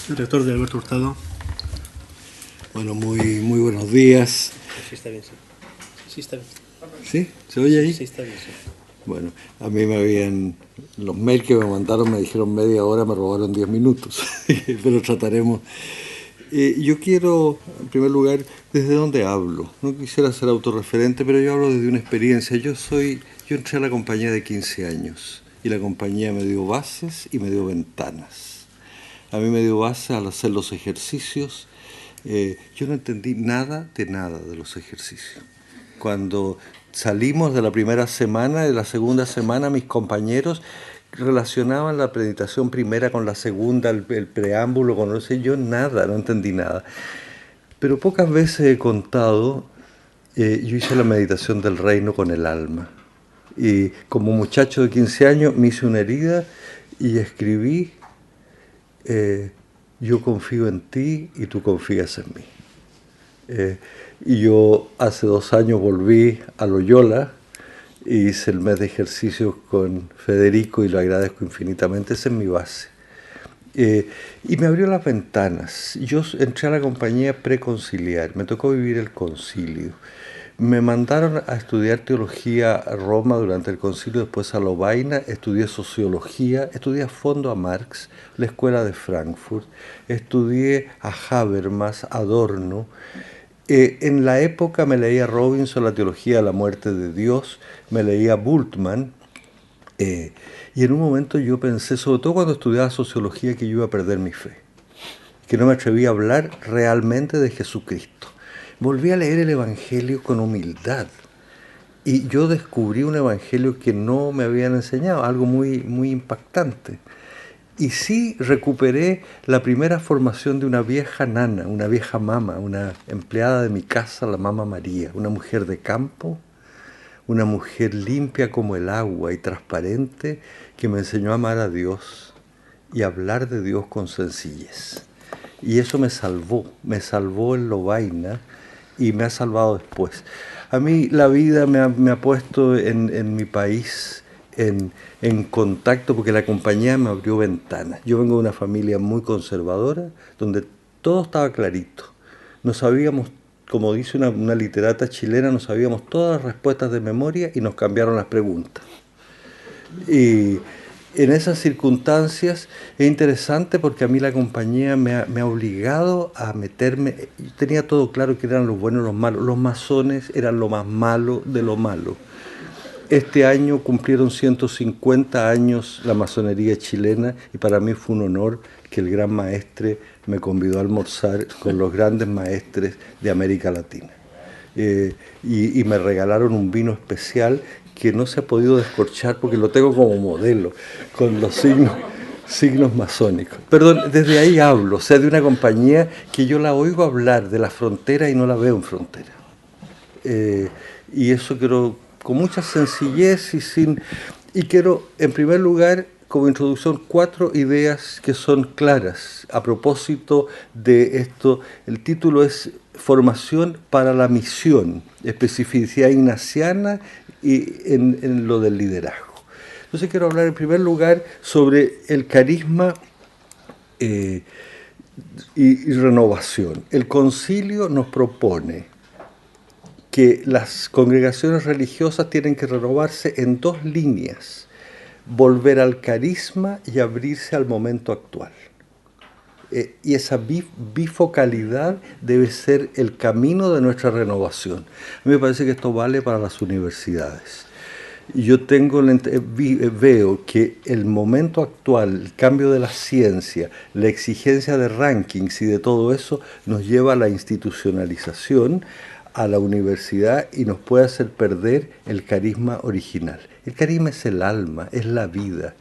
El rector de Alberto Hurtado. Bueno, muy buenos días. Sí, está bien, sí. Sí, está bien. ¿Sí? ¿Se oye ahí? Sí, está bien, sí. Bueno, a mí los mails que me mandaron me dijeron media hora, me robaron 10 minutos, pero trataremos. Yo quiero, en primer lugar, ¿desde dónde hablo? No quisiera ser autorreferente, pero yo hablo desde una experiencia. Yo entré a la compañía de 15 años y la compañía me dio bases y me dio ventanas. A mí me dio bases al hacer los ejercicios. Yo no entendí nada de los ejercicios. Cuando salimos de la primera semana, de la segunda semana, mis compañeros relacionaban la meditación primera con la segunda, el preámbulo, con no sé yo, nada, no entendí nada. Pero pocas veces he contado, yo hice la meditación del reino con el alma. Y como muchacho de 15 años me hice una herida y escribí, yo confío en ti y tú confías en mí. Y yo hace 2 años volví a Loyola y hice el mes de ejercicios con Federico y lo agradezco infinitamente, esa es mi base. Y me abrió las ventanas. Yo entré a la compañía preconciliar, me tocó vivir el concilio. Me mandaron a estudiar teología a Roma durante el concilio, después a Lovaina, estudié sociología, estudié a fondo a Marx, la escuela de Frankfurt, estudié a Habermas, Adorno. En la época me leía Robinson, la teología de la muerte de Dios, me leía Bultmann, y en un momento yo pensé, sobre todo cuando estudiaba sociología, que yo iba a perder mi fe, que no me atrevía a hablar realmente de Jesucristo. Volví a leer el Evangelio con humildad y yo descubrí un Evangelio que no me habían enseñado, algo muy impactante. Y sí recuperé la primera formación de una vieja nana, una vieja mama, una empleada de mi casa, la Mama María, una mujer de campo, una mujer limpia como el agua y transparente que me enseñó a amar a Dios y a hablar de Dios con sencillez. Y eso me salvó en Lovaina y me ha salvado después. A mí la vida me ha puesto en mi país en contacto porque la compañía me abrió ventanas. Yo vengo de una familia muy conservadora donde todo estaba clarito. No sabíamos, como dice una literata chilena, no sabíamos todas las respuestas de memoria y nos cambiaron las preguntas. Y en esas circunstancias es interesante porque a mí la compañía me ha obligado a meterme. Yo tenía todo claro que eran los buenos y los malos. Los masones eran lo más malo de lo malo. Este año cumplieron 150 años la masonería chilena y para mí fue un honor que el gran maestre me convidó a almorzar con los grandes maestres de América Latina. Y me regalaron un vino especial que no se ha podido descorchar porque lo tengo como modelo, con los signos masónicos. Perdón, desde ahí hablo, o sea, de una compañía que yo la oigo hablar de la frontera y no la veo en frontera. Y eso quiero, con mucha sencillez y quiero, en primer lugar, como introducción, 4 ideas que son claras a propósito de esto. El título es Formación para la Misión, especificidad ignaciana y en lo del liderazgo. Entonces quiero hablar en primer lugar sobre el carisma y renovación. El concilio nos propone que las congregaciones religiosas tienen que renovarse en 2 líneas: volver al carisma y abrirse al momento actual. Y esa bifocalidad debe ser el camino de nuestra renovación. A mí me parece que esto vale para las universidades. Y yo veo que el momento actual, el cambio de la ciencia, la exigencia de rankings y de todo eso nos lleva a la institucionalización, a la universidad y nos puede hacer perder el carisma original. El carisma es el alma, es la vida.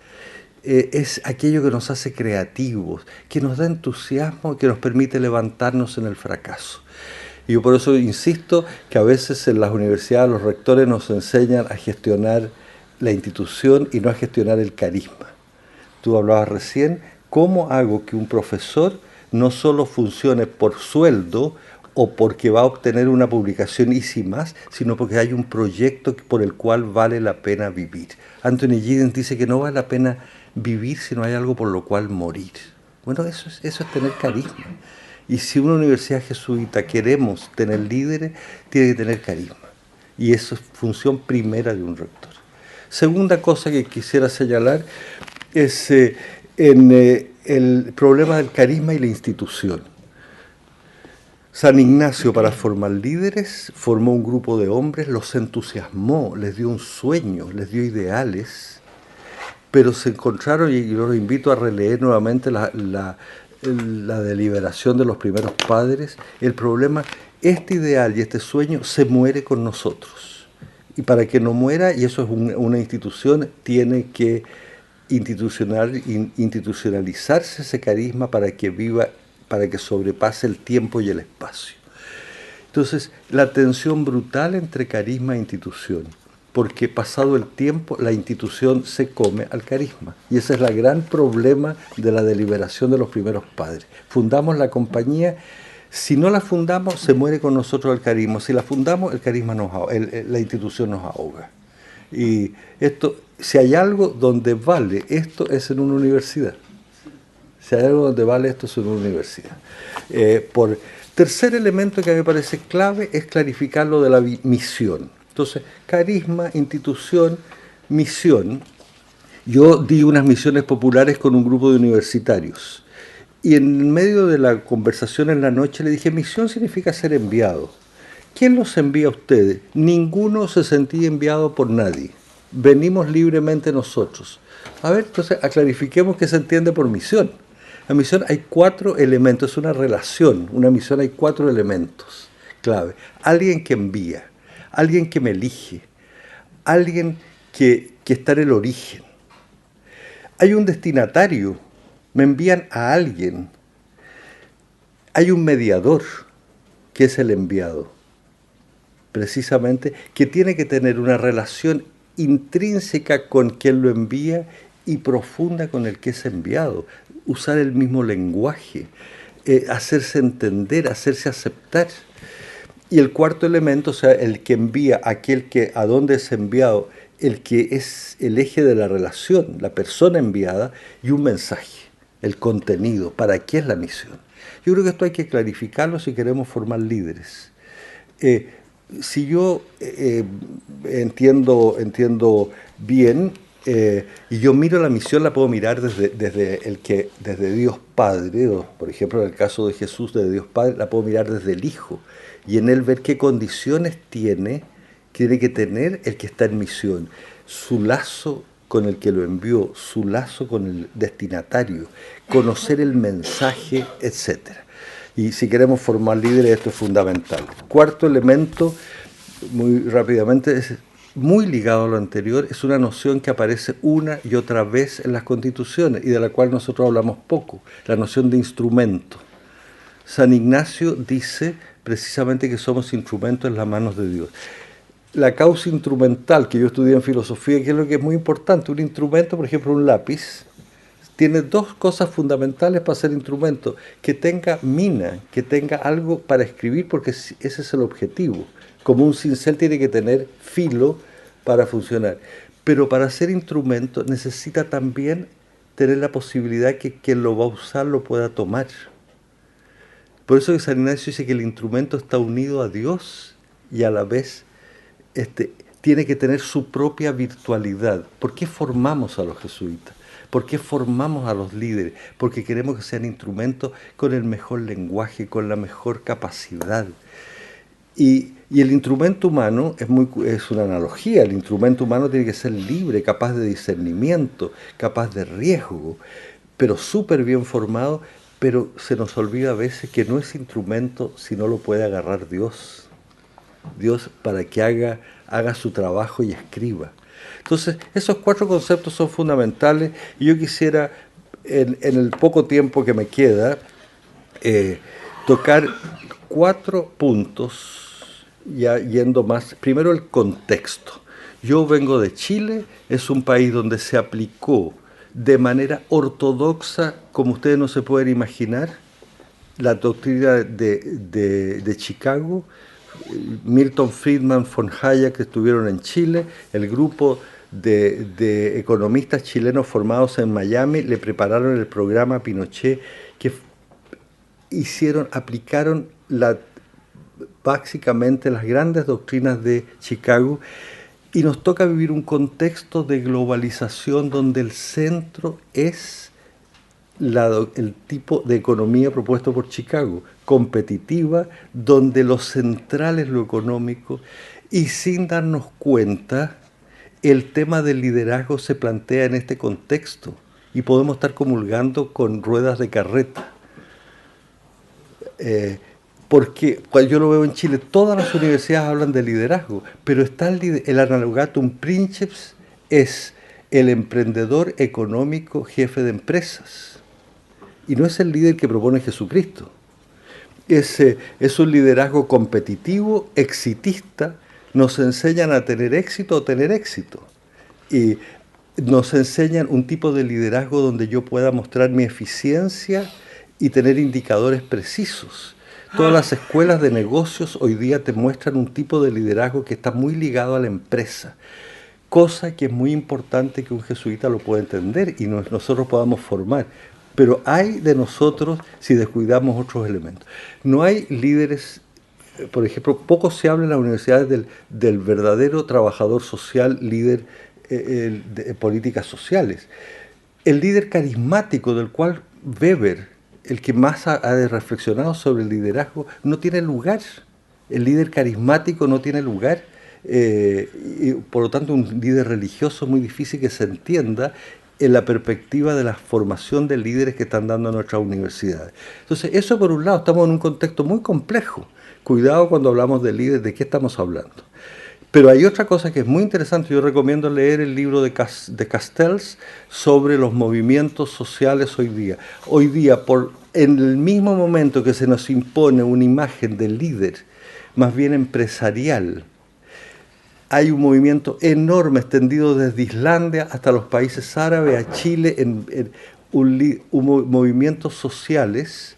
Es aquello que nos hace creativos, que nos da entusiasmo, que nos permite levantarnos en el fracaso. Y yo por eso insisto que a veces en las universidades los rectores nos enseñan a gestionar la institución y no a gestionar el carisma. Tú hablabas recién, ¿cómo hago que un profesor no solo funcione por sueldo o porque va a obtener una publicación y sin más, sino porque hay un proyecto por el cual vale la pena vivir? Anthony Giddens dice que no vale la pena vivir si no hay algo por lo cual morir. Bueno, eso es tener carisma. Y si una universidad jesuita queremos tener líderes, tiene que tener carisma. Y eso es función primera de un rector. Segunda cosa que quisiera señalar es el problema del carisma y la institución. San Ignacio, para formar líderes, formó un grupo de hombres, los entusiasmó, les dio un sueño, les dio ideales, pero se encontraron, y yo los invito a releer nuevamente la deliberación de los primeros padres, el problema, este ideal y este sueño se muere con nosotros. Y para que no muera, y eso es una institución, tiene que institucionalizarse ese carisma para que viva, para que sobrepase el tiempo y el espacio. Entonces, la tensión brutal entre carisma e institución, porque pasado el tiempo la institución se come al carisma. Y ese es el gran problema de la deliberación de los primeros padres. Fundamos la compañía, si no la fundamos se muere con nosotros el carisma, si la fundamos el carisma la institución nos ahoga. Y esto, si hay algo donde vale esto es en una universidad. Si hay algo donde vale esto es en una universidad. Por tercer elemento que a mí me parece clave es clarificar lo de la misión. Entonces, carisma, institución, misión. Yo di unas misiones populares con un grupo de universitarios. Y en medio de la conversación en la noche le dije, misión significa ser enviado. ¿Quién los envía a ustedes? Ninguno se sentía enviado por nadie. Venimos libremente nosotros. A ver, entonces clarifiquemos qué se entiende por misión. La misión hay 4 elementos, es una relación. Una misión hay 4 elementos clave. Alguien que envía, alguien que me elige, alguien que está en el origen. Hay un destinatario, me envían a alguien. Hay un mediador, que es el enviado, precisamente, que tiene que tener una relación intrínseca con quien lo envía y profunda con el que es enviado. Usar el mismo lenguaje, hacerse entender, hacerse aceptar. Y el cuarto elemento, o sea, el que envía, aquel que a dónde es enviado, el que es el eje de la relación, la persona enviada, y un mensaje, el contenido, para qué es la misión. Yo creo que esto hay que clarificarlo si queremos formar líderes. Si yo entiendo bien, y yo miro la misión, la puedo mirar desde Dios Padre, o, por ejemplo en el caso de Jesús, desde Dios Padre, la puedo mirar desde el Hijo, y en él ver qué condiciones tiene que tener el que está en misión, su lazo con el que lo envió, su lazo con el destinatario, conocer el mensaje, etc. Y si queremos formar líderes, esto es fundamental. Cuarto elemento, muy rápidamente, es muy ligado a lo anterior, es una noción que aparece una y otra vez en las constituciones y de la cual nosotros hablamos poco, la noción de instrumento. San Ignacio dice precisamente que somos instrumentos en las manos de Dios. La causa instrumental que yo estudié en filosofía, que es lo que es muy importante, un instrumento, por ejemplo un lápiz, tiene 2 cosas fundamentales para ser instrumento: que tenga mina, que tenga algo para escribir, porque ese es el objetivo. Como un cincel tiene que tener filo para funcionar. Pero para ser instrumento necesita también tener la posibilidad que quien lo va a usar lo pueda tomar. Por eso que San Ignacio dice que el instrumento está unido a Dios y a la vez tiene que tener su propia virtualidad. ¿Por qué formamos a los jesuitas? ¿Por qué formamos a los líderes? Porque queremos que sean instrumentos con el mejor lenguaje, con la mejor capacidad. Y el instrumento humano es una analogía. El instrumento humano tiene que ser libre, capaz de discernimiento, capaz de riesgo, pero súper bien formado. Pero se nos olvida a veces que no es instrumento si no lo puede agarrar Dios. Dios para que haga su trabajo y escriba. Entonces, esos 4 conceptos son fundamentales y yo quisiera, en el poco tiempo que me queda, tocar 4 puntos, ya yendo más. Primero, el contexto. Yo vengo de Chile, es un país donde se aplicó de manera ortodoxa, como ustedes no se pueden imaginar, la doctrina de Chicago. Milton Friedman, von Hayek, que estuvieron en Chile, el grupo de economistas chilenos formados en Miami, le prepararon el programa a Pinochet, que aplicaron básicamente las grandes doctrinas de Chicago, y nos toca vivir un contexto de globalización donde el centro es el tipo de economía propuesto por Chicago, competitiva, donde lo central es lo económico, y sin darnos cuenta, el tema del liderazgo se plantea en este contexto, y podemos estar comulgando con ruedas de carreta. Porque cuando yo lo veo en Chile, todas las universidades hablan de liderazgo, pero está el analogatum princeps, es el emprendedor económico jefe de empresas. Y no es el líder que propone Jesucristo. Es un liderazgo competitivo, exitista. Nos enseñan a tener éxito o tener éxito. Y nos enseñan un tipo de liderazgo donde yo pueda mostrar mi eficiencia y tener indicadores precisos. Todas las escuelas de negocios hoy día te muestran un tipo de liderazgo que está muy ligado a la empresa, cosa que es muy importante que un jesuita lo pueda entender y nosotros podamos formar. Pero hay de nosotros si descuidamos otros elementos. No hay líderes, por ejemplo, poco se habla en las universidades del verdadero trabajador social, líder de políticas sociales. El líder carismático del cual Weber, el que más ha reflexionado sobre el liderazgo, no tiene lugar. El líder carismático no tiene lugar. Y por lo tanto, un líder religioso es muy difícil que se entienda en la perspectiva de la formación de líderes que están dando nuestras universidades. Entonces, eso por un lado, estamos en un contexto muy complejo. Cuidado cuando hablamos de líderes, ¿de qué estamos hablando? Pero hay otra cosa que es muy interesante. Yo recomiendo leer el libro de Castells sobre los movimientos sociales hoy día. Hoy día, en el mismo momento que se nos impone una imagen de líder, más bien empresarial, hay un movimiento enorme extendido desde Islandia hasta los países árabes, a Chile, movimientos sociales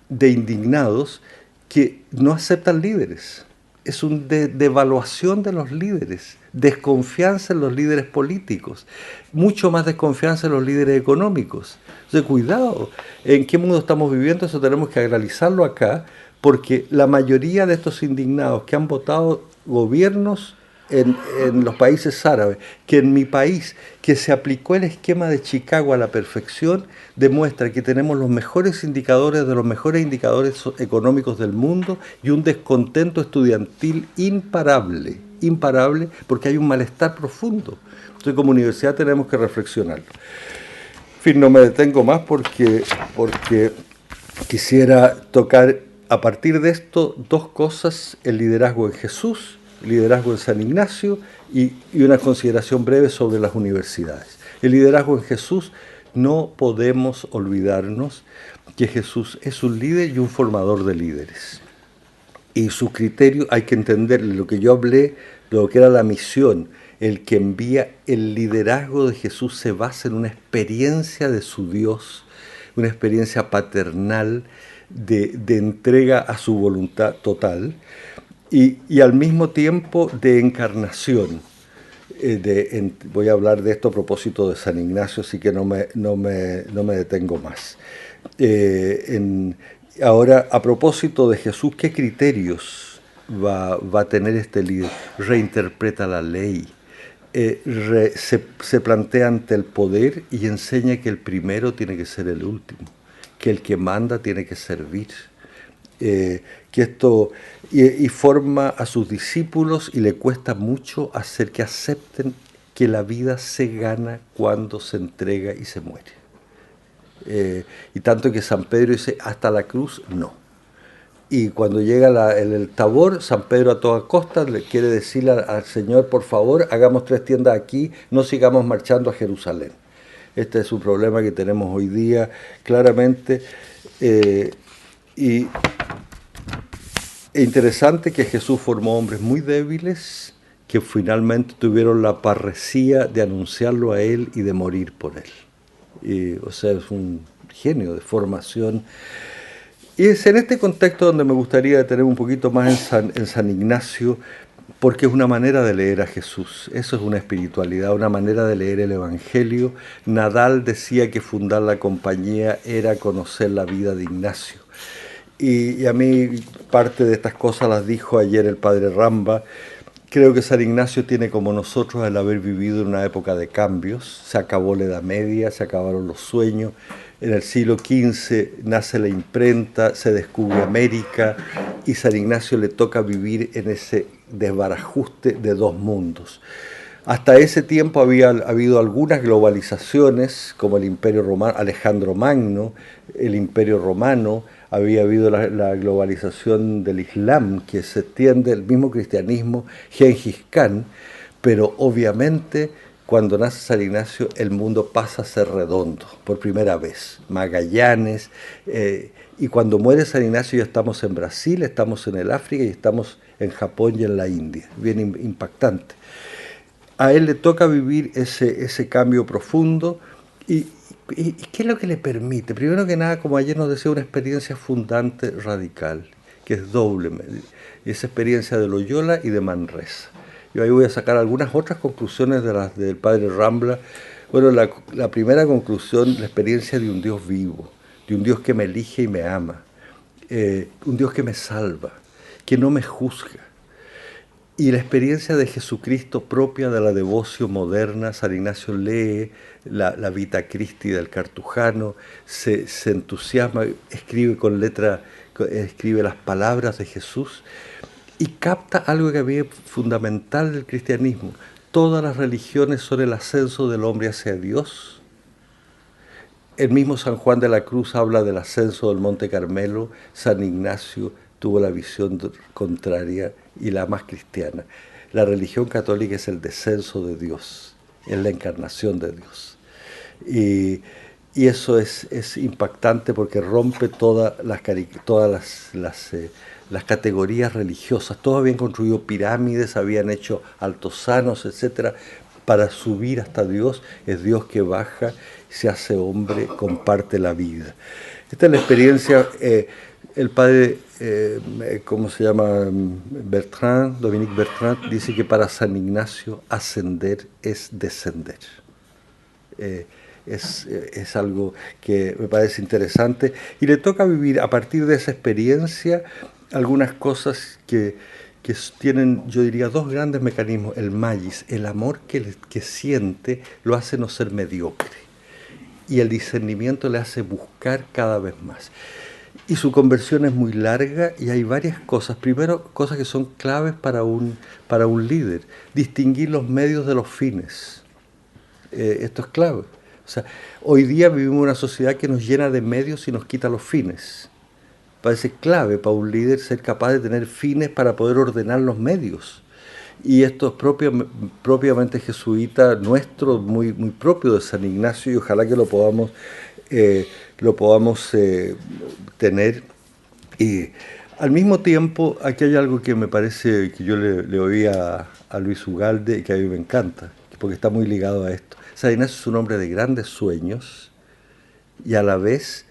de indignados que no aceptan líderes. Es una devaluación de los líderes, desconfianza en los líderes políticos, mucho más desconfianza en los líderes económicos. Entonces, cuidado, ¿en qué mundo estamos viviendo? Eso tenemos que analizarlo acá, porque la mayoría de estos indignados que han votado gobiernos en los países árabes, que en mi país, que se aplicó el esquema de Chicago a la perfección, demuestra que tenemos los mejores indicadores de los mejores indicadores económicos del mundo y un descontento estudiantil imparable, porque hay un malestar profundo. Entonces, como universidad tenemos que reflexionarlo. En fin, no me detengo más porque quisiera tocar a partir de esto dos cosas: el liderazgo en Jesús, liderazgo en San Ignacio y una consideración breve sobre las universidades. El liderazgo en Jesús, no podemos olvidarnos que Jesús es un líder y un formador de líderes. Y su criterio hay que entenderle. Lo que yo hablé, lo que era la misión, el que envía, el liderazgo de Jesús se basa en una experiencia de su Dios, una experiencia paternal de entrega a su voluntad total. Y al mismo tiempo de encarnación. Voy a hablar de esto a propósito de San Ignacio, así que no me detengo más. Ahora, a propósito de Jesús, ¿qué criterios va a tener este líder? Reinterpreta la ley, se plantea ante el poder y enseña que el primero tiene que ser el último, que el que manda tiene que servir. Y forma a sus discípulos y le cuesta mucho hacer que acepten que la vida se gana cuando se entrega y se muere. Y tanto que San Pedro dice, hasta la cruz no. Y cuando llega el Tabor, San Pedro a toda costa le quiere decirle al Señor, por favor, hagamos 3 tiendas aquí, no sigamos marchando a Jerusalén. Este es un problema que tenemos hoy día claramente. Y es interesante que Jesús formó hombres muy débiles que finalmente tuvieron la parresía de anunciarlo a Él y de morir por Él. O sea, es un genio de formación. Y es en este contexto donde me gustaría detener un poquito más en San Ignacio, porque es una manera de leer a Jesús. Eso es una espiritualidad, una manera de leer el Evangelio. Nadal decía que fundar la compañía era conocer la vida de Ignacio. Y a mí parte de estas cosas las dijo ayer el padre Ramba. Creo que San Ignacio tiene como nosotros el haber vivido en una época de cambios. Se acabó la Edad Media, se acabaron los sueños. En el siglo XV nace la imprenta, se descubre América y San Ignacio le toca vivir en ese desbarajuste de dos mundos. Hasta ese tiempo había habido algunas globalizaciones, como el Imperio Romano, Alejandro Magno, el Imperio Romano, había habido la globalización del Islam, que se extiende el mismo cristianismo, Gengis Khan, pero obviamente cuando nace San Ignacio el mundo pasa a ser redondo, por primera vez. Magallanes, y cuando muere San Ignacio ya estamos en Brasil, estamos en el África y estamos en Japón y en la India, bien impactante. A él le toca vivir ese cambio profundo y ¿qué es lo que le permite? Primero que nada, como ayer nos decía, una experiencia fundante radical, que es doble, esa experiencia de Loyola y de Manresa. Yo ahí voy a sacar algunas otras conclusiones de las del padre Rambla. Bueno, la primera conclusión, la experiencia de un Dios vivo, de un Dios que me elige y me ama, un Dios que me salva, que no me juzga. Y la experiencia de Jesucristo propia de la devoción moderna. San Ignacio lee la Vita Christi del Cartujano, se entusiasma, escribe con letra, escribe las palabras de Jesús y capta algo que había fundamental del cristianismo. Todas las religiones son el ascenso del hombre hacia Dios. El mismo San Juan de la Cruz habla del ascenso del Monte Carmelo. San Ignacio tuvo la visión contraria y la más cristiana. La religión católica es el descenso de Dios, es la encarnación de Dios. Y eso es impactante porque rompe todas las categorías religiosas. Todos habían construido pirámides, habían hecho altosanos, etcétera, para subir hasta Dios. Es Dios que baja, se hace hombre, comparte la vida. Esta es la experiencia. El padre, ¿cómo se llama? Dominique Bertrand, dice que para San Ignacio ascender es descender. Es algo que me parece interesante y le toca vivir a partir de esa experiencia algunas cosas que tienen, yo diría, dos grandes mecanismos. El magis, el amor que siente, lo hace no ser mediocre y el discernimiento le hace buscar cada vez más. Y su conversión es muy larga y hay varias cosas. Primero, cosas que son claves para un líder. Distinguir los medios de los fines. Esto es clave. O sea, hoy día vivimos en una sociedad que nos llena de medios y nos quita los fines. Parece clave para un líder ser capaz de tener fines para poder ordenar los medios. Y esto es propiamente jesuita nuestro, muy, muy propio de San Ignacio, y ojalá que lo podamos tener. Y al mismo tiempo, aquí hay algo que me parece que yo le oí a Luis Ugalde y que a mí me encanta, porque está muy ligado a esto. San Ignacio es un hombre de grandes sueños y a la vez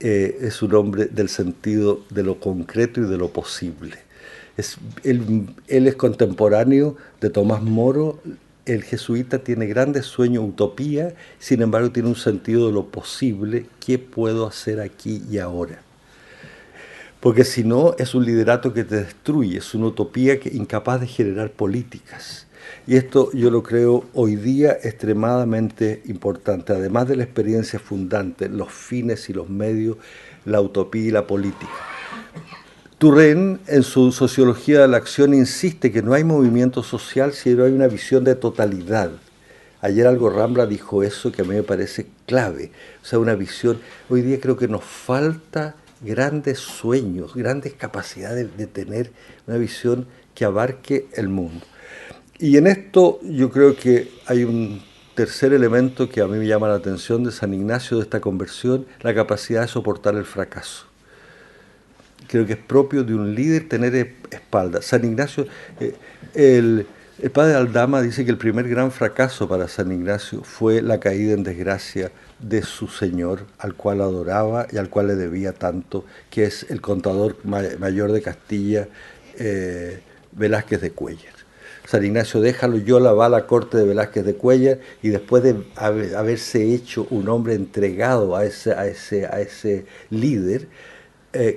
es un hombre del sentido de lo concreto y de lo posible. Él es contemporáneo de Tomás Moro. El jesuita tiene grandes sueños, utopía, sin embargo tiene un sentido de lo posible. ¿Qué puedo hacer aquí y ahora? Porque si no, es un liderato que te destruye, es una utopía incapaz de generar políticas. Y esto yo lo creo hoy día extremadamente importante, además de la experiencia fundante, los fines y los medios, la utopía y la política. Turén, en su Sociología de la Acción, insiste que no hay movimiento social si no hay una visión de totalidad. Ayer Algo Rambla dijo eso que a mí me parece clave, o sea, una visión. Hoy día creo que nos falta grandes sueños, grandes capacidades de tener una visión que abarque el mundo. Y en esto yo creo que hay un tercer elemento que a mí me llama la atención de San Ignacio, de esta conversión, la capacidad de soportar el fracaso. Creo que es propio de un líder tener espalda. San Ignacio, el padre Aldama dice que el primer gran fracaso para San Ignacio fue la caída en desgracia de su señor, al cual adoraba y al cual le debía tanto, que es el contador mayor de Castilla, Velázquez de Cuéllar. San Ignacio deja Loyola, va a la corte de Velázquez de Cuéllar y después de haberse hecho un hombre entregado a ese líder,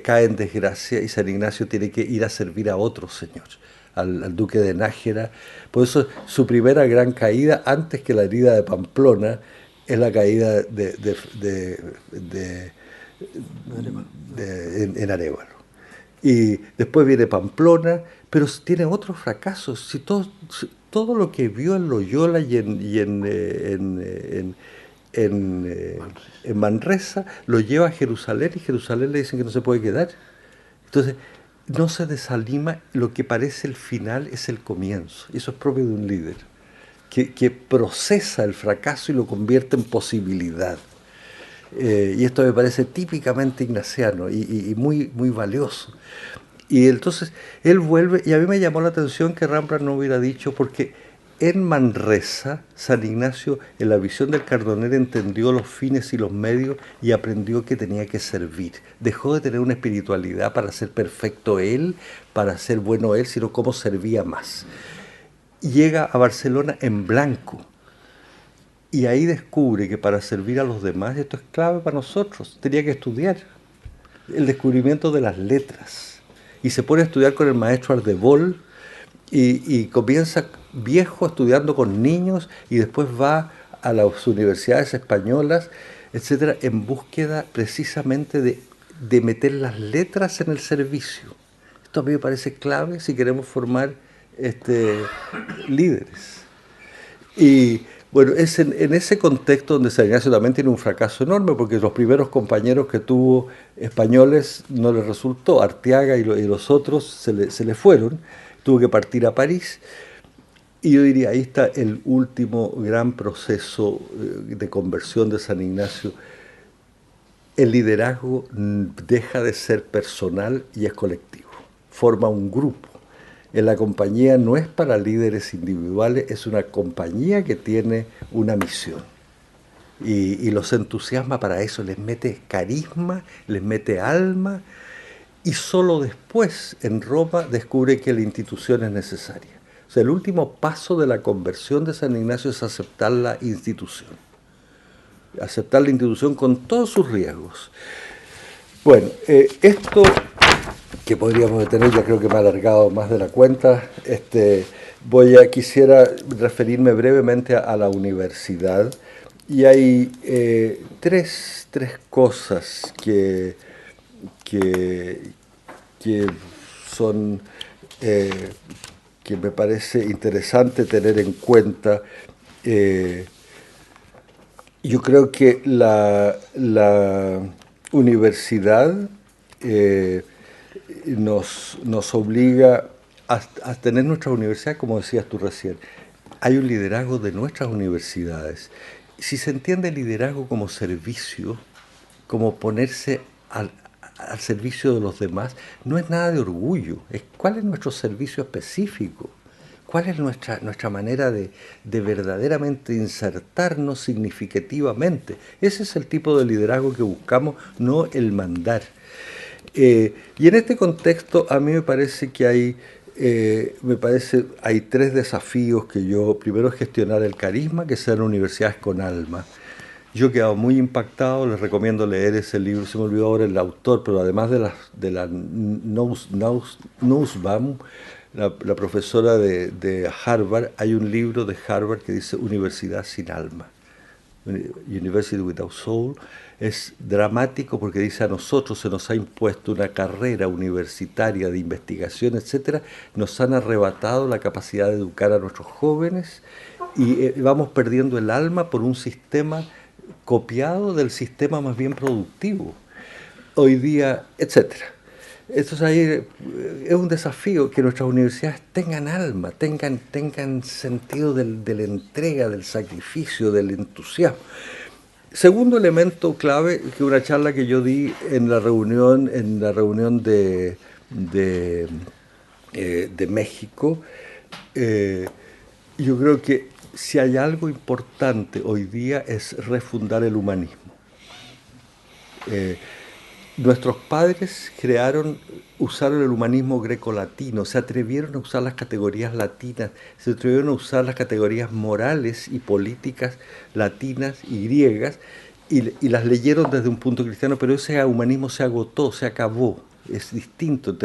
cae en desgracia y San Ignacio tiene que ir a servir a otro señor, al duque de Nájera. Por eso su primera gran caída, antes que la herida de Pamplona, es la caída en Arévalo. Y después viene Pamplona, pero tiene otros fracasos. Si todo lo que vio en Loyola y en Manresa lo lleva a Jerusalén y Jerusalén le dicen que no se puede quedar. Entonces, no se desanima, lo que parece el final es el comienzo. Eso es propio de un líder, que procesa el fracaso y lo convierte en posibilidad. Y esto me parece típicamente ignaciano y muy, muy valioso. Y entonces él vuelve, y a mí me llamó la atención que Rembrandt no hubiera dicho, porque en Manresa, San Ignacio, en la visión del Cardonel, entendió los fines y los medios y aprendió que tenía que servir. Dejó de tener una espiritualidad para ser perfecto él, para ser bueno él, sino cómo servía más. Llega a Barcelona en blanco. Y ahí descubre que para servir a los demás, esto es clave para nosotros, tenía que estudiar el descubrimiento de las letras. Y se pone a estudiar con el maestro Ardebol y comienza viejo estudiando con niños y después va a las universidades españolas, etcétera, en búsqueda precisamente de meter las letras en el servicio. Esto a mí me parece clave si queremos formar líderes. Y bueno, es en ese contexto donde San Ignacio también tiene un fracaso enorme, porque los primeros compañeros que tuvo españoles no les resultó. Arteaga y los otros se le fueron, tuvo que partir a París. Y yo diría, ahí está el último gran proceso de conversión de San Ignacio. El liderazgo deja de ser personal y es colectivo, forma un grupo. En la compañía no es para líderes individuales, es una compañía que tiene una misión. Y los entusiasma para eso, les mete carisma, les mete alma, y solo después en Roma descubre que la institución es necesaria. O sea, el último paso de la conversión de San Ignacio es aceptar la institución. Aceptar la institución con todos sus riesgos. Bueno, esto que podríamos detener, ya creo que me ha alargado más de la cuenta. Quisiera referirme brevemente a la universidad, y hay tres cosas que son que me parece interesante tener en cuenta. Yo creo que la universidad nos obliga a tener nuestra universidad, como decías tú recién. Hay un liderazgo de nuestras universidades. Si se entiende liderazgo como servicio, como ponerse al servicio de los demás, no es nada de orgullo. Es cuál es nuestro servicio específico, cuál es nuestra manera de verdaderamente insertarnos significativamente. Ese es el tipo de liderazgo que buscamos, no el mandar. Y en este contexto a mí me parece que hay tres desafíos que primero es gestionar el carisma, que sean universidades con alma. Yo he quedado muy impactado, les recomiendo leer ese libro, se me olvidó ahora el autor, pero además de la Nussbaum, la profesora de Harvard, hay un libro de Harvard que dice Universidad sin alma, University Without Soul. Es dramático porque dice, a nosotros se nos ha impuesto una carrera universitaria de investigación, etcétera, nos han arrebatado la capacidad de educar a nuestros jóvenes y vamos perdiendo el alma por un sistema copiado del sistema más bien productivo hoy día, etcétera. Entonces ahí es un desafío que nuestras universidades tengan alma, tengan sentido de la entrega, del sacrificio, del entusiasmo. Segundo elemento clave, que una charla que yo di en la reunión de México, yo creo que si hay algo importante hoy día es refundar el humanismo. nuestros padres usaron el humanismo grecolatino, se atrevieron a usar las categorías latinas, se atrevieron a usar las categorías morales y políticas latinas y griegas, y las leyeron desde un punto cristiano, pero ese humanismo se agotó, se acabó, es distinto.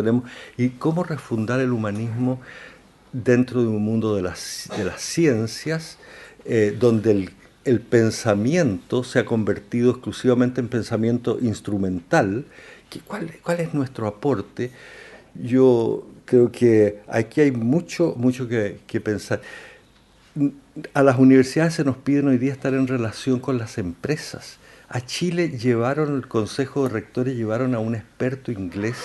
¿Y cómo refundar el humanismo dentro de un mundo de las ciencias, donde el pensamiento se ha convertido exclusivamente en pensamiento instrumental? ¿Cuál es nuestro aporte? Yo creo que aquí hay mucho que pensar. A las universidades se nos piden hoy día estar en relación con las empresas. A Chile el Consejo de Rectores llevaron a un experto inglés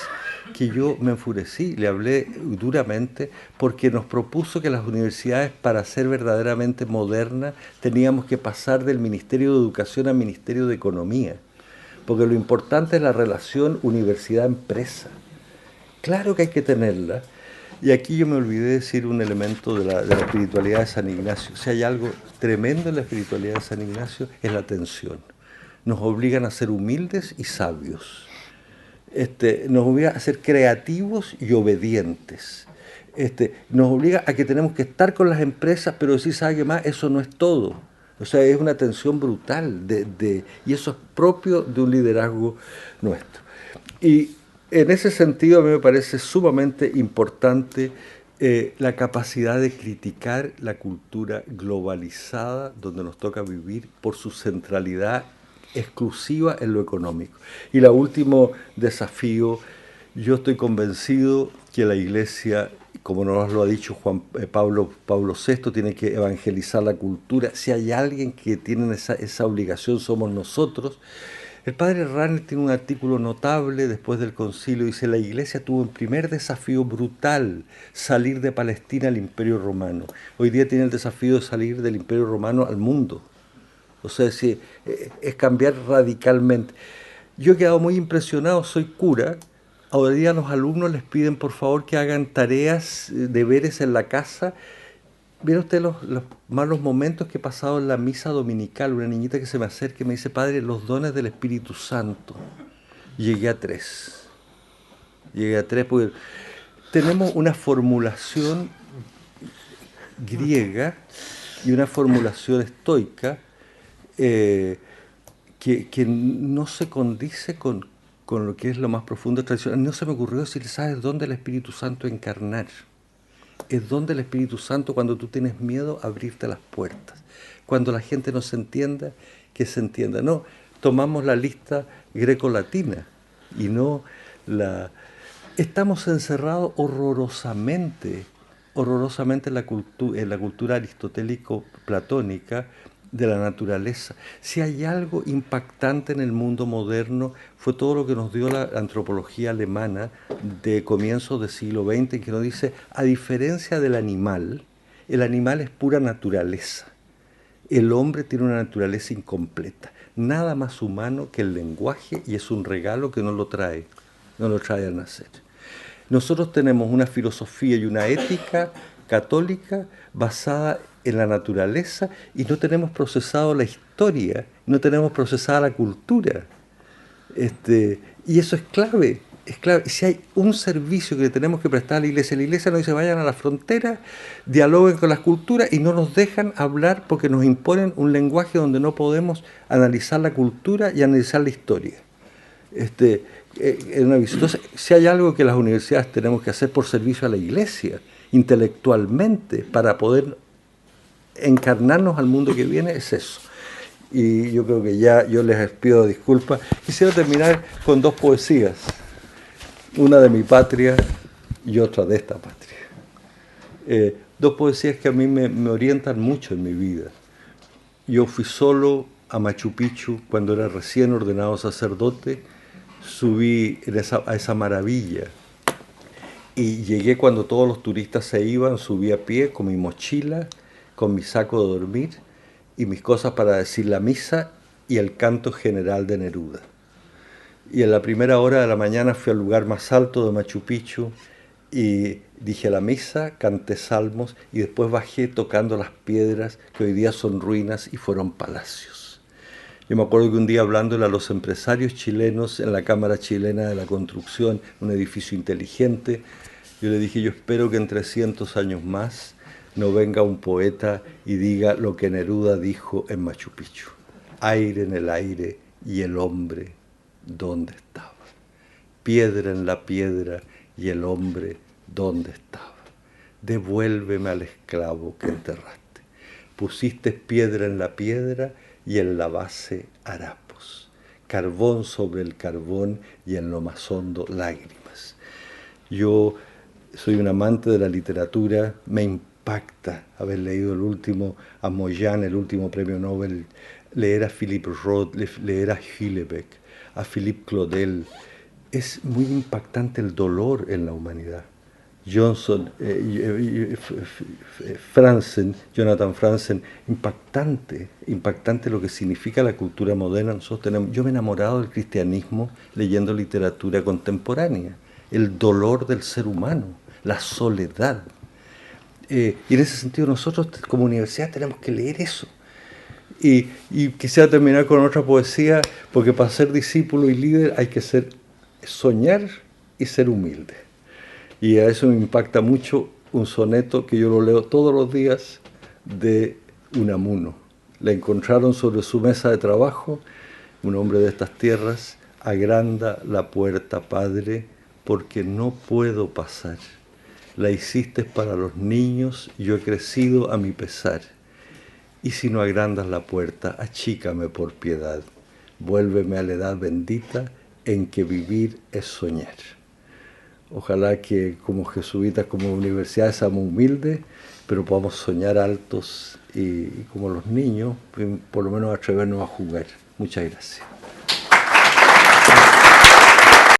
que yo me enfurecí, le hablé duramente porque nos propuso que las universidades, para ser verdaderamente modernas, teníamos que pasar del Ministerio de Educación al Ministerio de Economía, porque lo importante es la relación universidad-empresa. Claro que hay que tenerla. Y aquí yo me olvidé de decir un elemento de la espiritualidad de San Ignacio. Si hay algo tremendo en la espiritualidad de San Ignacio, es la atención. Nos obligan a ser humildes y sabios. Nos obliga a ser creativos y obedientes. Nos obliga a que tenemos que estar con las empresas, pero si sabe que más, eso no es todo. O sea, es una tensión brutal, y eso es propio de un liderazgo nuestro. Y en ese sentido a mí me parece sumamente importante la capacidad de criticar la cultura globalizada donde nos toca vivir por su centralidad exclusiva en lo económico. Y el último desafío, yo estoy convencido que la Iglesia, como nos lo ha dicho Pablo VI, tiene que evangelizar la cultura. Si hay alguien que tiene esa obligación, somos nosotros. El padre Ranner tiene un artículo notable después del concilio, dice: la Iglesia tuvo un primer desafío brutal, salir de Palestina al Imperio Romano. Hoy día tiene el desafío de salir del Imperio Romano al mundo. O sea, es cambiar radicalmente. Yo he quedado muy impresionado, soy cura. Ahora día los alumnos les piden por favor que hagan tareas, deberes en la casa. Mira usted los malos momentos que he pasado en la misa dominical. Una niñita que se me acerca y me dice: padre, los dones del Espíritu Santo. Llegué a 3. Llegué a 3 porque tenemos una formulación griega y una formulación estoica que no se condice con lo que es lo más profundo tradicional. No se me ocurrió decir: ¿sabes dónde el Espíritu Santo encarnar? Es donde el Espíritu Santo, cuando tú tienes miedo, abrirte las puertas. Cuando la gente no se entienda, que se entienda. No, tomamos la lista greco-latina y no la... Estamos encerrados horrorosamente en la cultura aristotélico-platónica de la naturaleza. Si hay algo impactante en el mundo moderno, fue todo lo que nos dio la antropología alemana de comienzos del siglo XX, que nos dice: a diferencia del animal, el animal es pura naturaleza. El hombre tiene una naturaleza incompleta. Nada más humano que el lenguaje, y es un regalo que no lo trae al nacer. Nosotros tenemos una filosofía y una ética católica basada en la naturaleza, y no tenemos procesado la historia, no tenemos procesada la cultura. Y eso es clave. Si hay un servicio que tenemos que prestar a la Iglesia nos dice: vayan a la frontera, dialoguen con las culturas, y no nos dejan hablar porque nos imponen un lenguaje donde no podemos analizar la cultura y analizar la historia. Entonces, si hay algo que las universidades tenemos que hacer por servicio a la Iglesia, intelectualmente, para poder encarnarnos al mundo que viene, es eso. Y yo creo que ya yo les pido disculpas. Quisiera terminar con 2 poesías, una de mi patria y otra de esta patria. 2 poesías que a mí me orientan mucho en mi vida. Yo fui solo a Machu Picchu cuando era recién ordenado sacerdote. Subí a esa maravilla y llegué cuando todos los turistas se iban. Subí a pie con mi mochila, con mi saco de dormir y mis cosas para decir la misa y el canto general de Neruda. Y en la primera hora de la mañana fui al lugar más alto de Machu Picchu y dije la misa, canté salmos y después bajé tocando las piedras que hoy día son ruinas y fueron palacios. Yo me acuerdo que un día hablándole a los empresarios chilenos en la Cámara Chilena de la Construcción, un edificio inteligente, yo le dije, yo espero que en 300 años más no venga un poeta y diga lo que Neruda dijo en Machu Picchu. Aire en el aire y el hombre, ¿dónde estaba? Piedra en la piedra y el hombre, ¿dónde estaba? Devuélveme al esclavo que enterraste. Pusiste piedra en la piedra y en la base harapos. Carbón sobre el carbón y en lo más hondo lágrimas. Yo soy un amante de la literatura, me impacta haber leído el último, a Moyane, el último premio Nobel, leer a Philippe Roth, leer a Houellebecq, a Philippe Claudel. Es muy impactante el dolor en la humanidad. Jonathan Franzen, impactante lo que significa la cultura moderna. Yo me he enamorado del cristianismo leyendo literatura contemporánea, el dolor del ser humano, la soledad. Y en ese sentido nosotros como universidad tenemos que leer eso. Y quisiera terminar con otra poesía, porque para ser discípulo y líder hay que soñar y ser humilde. Y a eso me impacta mucho un soneto que yo lo leo todos los días de Unamuno. Le encontraron sobre su mesa de trabajo, un hombre de estas tierras, agranda la puerta, Padre, porque no puedo pasar. La hiciste para los niños, yo he crecido a mi pesar. Y si no agrandas la puerta, achícame por piedad. Vuélveme a la edad bendita en que vivir es soñar. Ojalá que como jesuitas, como universidades, seamos humildes, pero podamos soñar altos y como los niños, por lo menos atrevernos a jugar. Muchas gracias.